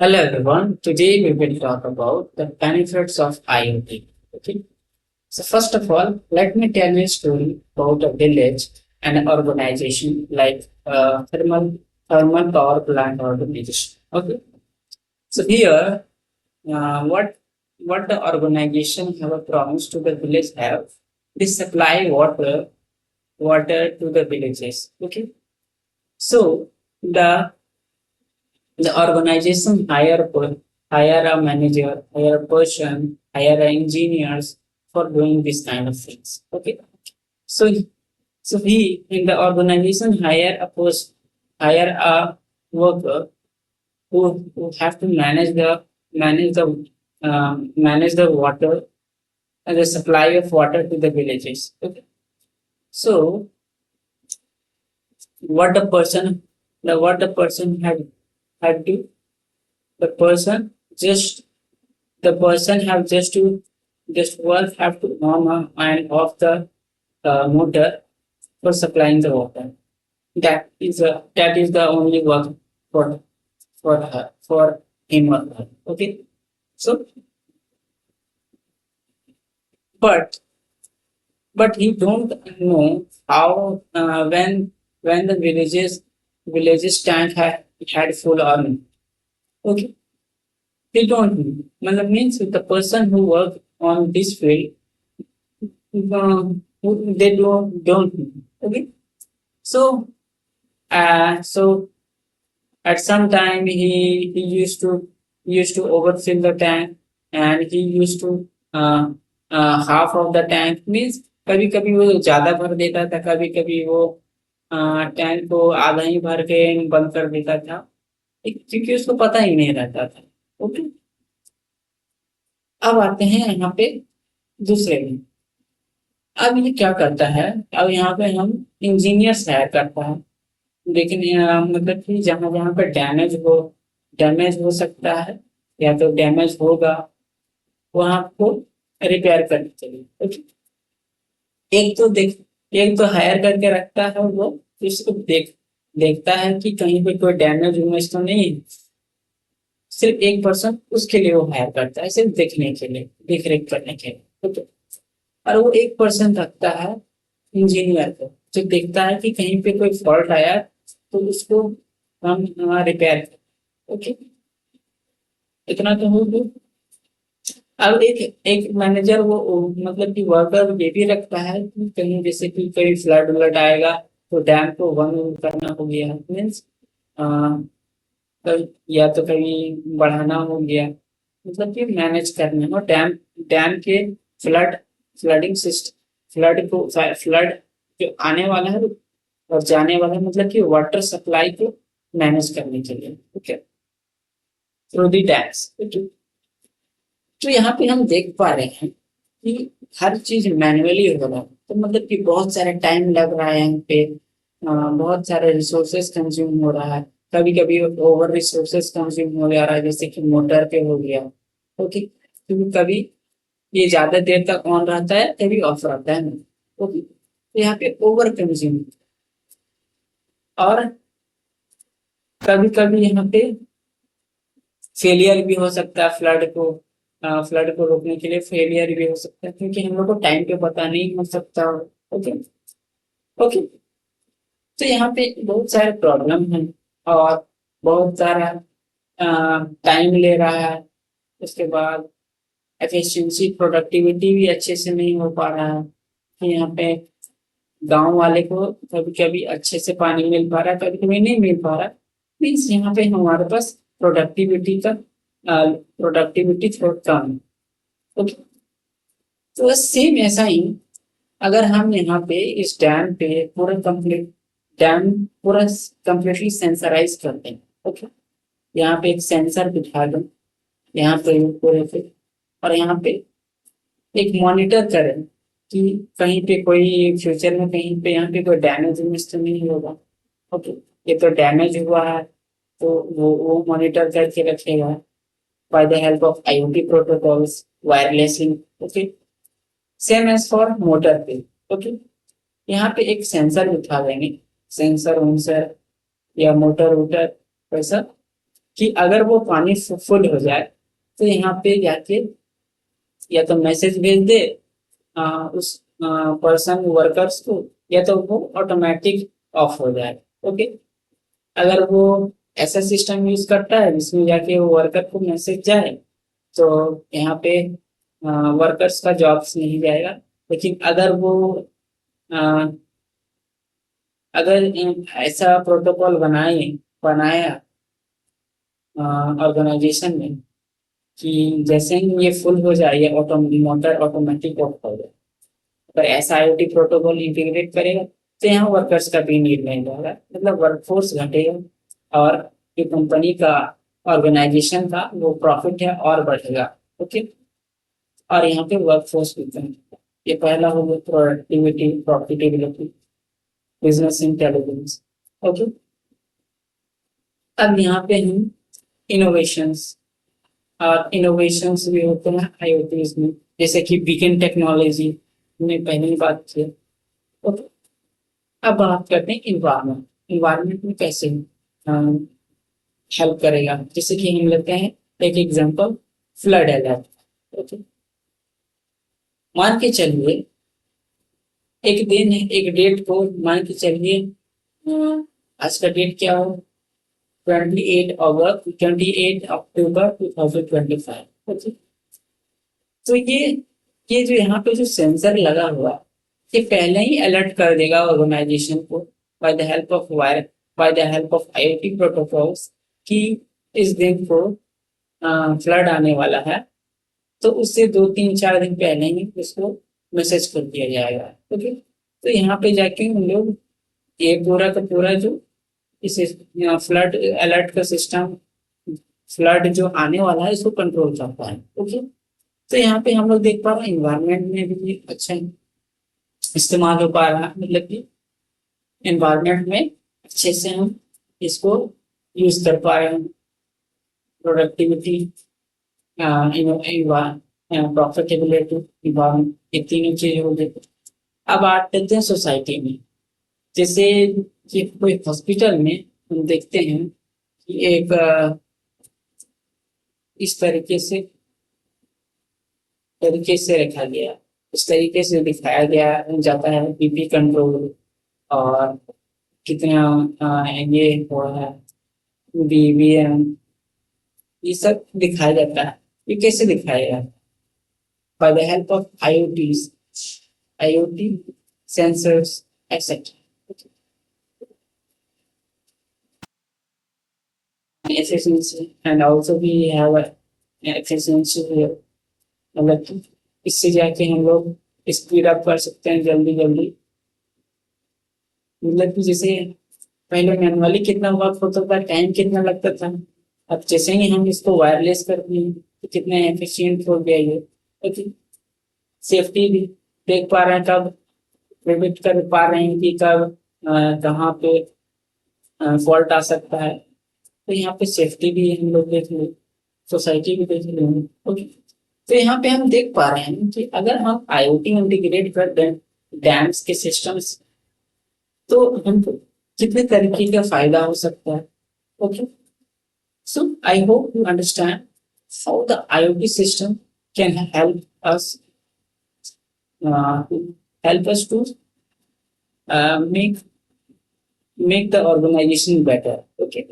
Hello everyone. Today we will talk about the benefits of IoT. Okay. So first of all, let me tell you a story about a village and an organization like thermal power plant organization. Okay. So here, what the organization have a promise to the village have, they supply water to the villages. Okay. So the the organization hire a manager, hire a person, hire a engineers for doing this kind of things. Okay. So so he in the organization hire a worker who have to manage the water and the supply of water to the villages. Okay. So what the person had to the person just the person have just work have to on and off the motor for supplying the water. That is the only work for for him or her. Okay. So but but he don't know how when the villages tank had full army. Okay. They don't know. Matlab means the person who work on this field, they don't know. Okay. So so at some time he used to overfill the tank, and he used to half of the tank means कभी कभी वो ज्यादा भर देता था, कभी कभी वो टैंक को आधा ही भर के बंद कर देता था, क्योंकि उसको पता ही नहीं रहता था। ओके। अब आते हैं यहाँ पे दूसरे में। अब ये क्या करता है, अब यहाँ पे हम इंजीनियर्स हायर करता है, लेकिन मतलब कि जहाँ जहाँ पे डैमेज हो सकता है या तो डैमेज होगा, वहां को रिपेयर करनी चाहिए। ओके। एक तो देख एक तो हायर करके रखता है वो, उसको देखता है कि कहीं पे कोई डैमेज वैमेज तो नहीं है। सिर्फ एक पर्सन उसके लिए वो हायर करता है, सिर्फ देखने के लिए, देख रेख करने के लिए। ओके। और वो एक पर्सन रखता है इंजीनियर को, जो देखता है कि कहीं पे कोई फॉल्ट आया तो उसको हम रिपेयर करें। ओके। इतना तो हो गया। अब एक एक मैनेजर वो मतलब कि वर्कर ये भी रखता है कि कहीं जैसे कि कोई फ्लड व्लड आएगा तो डैम को बंद करना हो गया, मीन्स या तो कहीं बढ़ाना हो गया, मतलब कि मैनेज करना हो डैम डैम के फ्लड फ्लडिंग सिस्टम, फ्लड जो आने वाला है और जाने वाला है, मतलब कि वाटर सप्लाई को मैनेज करने के लिए। ओके। Through the dams. तो यहाँ पे हम देख पा रहे हैं कि हर चीज मैन्युअली हो रहा है, तो मतलब कि बहुत सारा टाइम लग रहा है यहाँ पे, बहुत सारे रिसोर्सेस कंज्यूम हो रहा है, कभी कभी ओवर रिसोर्सेस कंज्यूम हो जा रहा है, जैसे कि मोटर पे हो गया। ओके। क्योंकि कभी ये ज्यादा देर तक ऑन रहता है, कभी ऑफ रहता है। ओके। तो यहाँ पे ओवर कंज्यूम, और कभी कभी यहाँ पे फेलियर भी हो सकता है, फ्लड को रोकने के लिए फेलियर भी हो सकता है, क्योंकि हम लोग को टाइम पे पता नहीं हो सकता। ओके। ओके। तो यहाँ पे बहुत सारे प्रॉब्लम हैं, और बहुत सारा टाइम ले रहा है। उसके बाद एफिशिएंसी प्रोडक्टिविटी भी अच्छे से नहीं हो पा रहा है, कि यहाँ पे गांव वाले को कभी कभी अच्छे से पानी मिल पा रहा है, कभी कभी नहीं मिल पा रहा। मीन्स यहाँ पे हमारे पास प्रोडक्टिविटी थोड़ा कम है। ओके। तो सेम ऐसा ही, अगर हम यहाँ पे इस डैम पूरा कंप्लीटली सेंसराइज करते हैं। ओके। यहाँ पे एक सेंसर बिठा दो यहाँ पे पूरे पे, और यहाँ पे एक मॉनिटर करें कि कहीं पे कोई फ्यूचर में कहीं पे यहाँ पे कोई डैमेज तो नहीं होगा। ओके। ये तो डैमेज हुआ है तो वो मॉनिटर करके रखेगा by the help of IoT protocols wirelessly. Okay. Same as for motor पे। ओके। यहाँ पे एक सेंसर बिठा देंगे, सेंसर वेंसर या मोटर वोटर वैसा, कि अगर वो पानी फुल हो जाए तो यहाँ पे जाके या तो मैसेज भेज दे उस पर्सन वर्कर्स को, या तो वो ऑटोमेटिक ऑफ हो जाए। ओके, अगर वो ऐसा सिस्टम यूज करता है जिसमें जाके वो वर्कर को मैसेज जाए तो यहाँ पे वर्कर्स का जॉब्स नहीं जाएगा। लेकिन अगर वो अ, अगर ऐसा प्रोटोकॉल बनाया ऑर्गेनाइजेशन में कि जैसे ही ये फुल हो जाए ये मोटर ऑटोमेटिक ऑफ हो जाए, पर ऐसा आईओटी प्रोटोकॉल इंटीग्रेट करेगा तो यहाँ वर्कर्स का भी नीड नहीं होगा, मतलब वर्कफोर्स घटेगा और जो कंपनी का ऑर्गेनाइजेशन का वो प्रॉफिट है और बढ़ेगा। ओके, और यहाँ पे वर्कफोर्स भी कम होगा। ये पहला हो गया productivity, profitability, business intelligence. Okay, अब यहाँ पे हम इनोवेशंस, और इनोवेशंस भी होते हैं आईओटी में, जैसे कि बीकन टेक्नोलॉजी हमने पहले ही बात की। ओके, अब बात करते हैं इन्वायरमेंट। इन्वायरमेंट में कैसे हेल्प करेगा, जैसे कि हम लेते हैं एक एग्जांपल, फ्लड अलर्ट। ओके, मान के चलिए एक दिन है, एक डेट को मान के चलिए आज का डेट क्या हो, 28 अक्टूबर 2025। ओके, तो ये जो यहाँ पे जो सेंसर लगा हुआ है, ये पहले ही अलर्ट कर देगा ऑर्गेनाइजेशन को bye the help of wire, bye the help of IoT protocols कि इस दिन को फ्लड आने वाला है। तो उससे 2 3 4 दिन पहले ही उसको मैसेज कर दिया जाएगा। ओके, तो यहाँ पे जाके हम लोग ये पूरा का पूरा जो इस फ्लड अलर्ट का सिस्टम, फ्लड जो आने वाला है इसको कंट्रोल करता है। ओके, तो यहाँ पे हम लोग देख पा रहे हैं इन्वायरमेंट में भी अच्छा इस्तेमाल हो पा रहा है, मतलब कि एनवायरनमेंट में अच्छे से हम इसको यूज कर पा रहे हैं। प्रोडक्टिविटी, प्रॉफिटेबिलिटी, इन्वायरमेंट, ये तीनों चीजें हो गई। अब आते हैं सोसाइटी में, जैसे कि कोई हॉस्पिटल में हम देखते हैं कि एक इस तरीके से रखा गया, इस तरीके से दिखाया गया जाता है बीपी कंट्रोल, और कितना ये हुआ है, बीवीएम, ये सब दिखाया जाता है। ये कैसे दिखाया जाता है? Bye the help of IoT sensors etcetera. efficiency, and also we have a efficiency here, मतलब कि इससे जाके हम लोग स्पीड अप कर सकते हैं जल्दी जल्दी। मतलब कि जैसे पहले मैनुअली कितना वर्क होता था, टाइम कितना लगता था, अब जैसे ही हम इसको वायरलेस कर दिए तो कितना एफिशिएंट हो गया ये। ओके, सेफ्टी भी देख पा रहे हैं, कब प्रिडिक्ट कर पा रहे हैं कि कब कहाँ पे फॉल्ट आ सकता है। तो यहाँ पे सेफ्टी भी हम लोग देख लें, सोसाइटी भी देख लें। ओके, तो यहाँ पे हम देख पा रहे हैं कि अगर हम आईओटी इंटीग्रेट कर दें डैम्स के सिस्टम्स, तो हमको कितने तरीके का फायदा हो सकता है। Okay, so I hope you understand how the IoT system can us help us to uh, make make the organization better. Okay,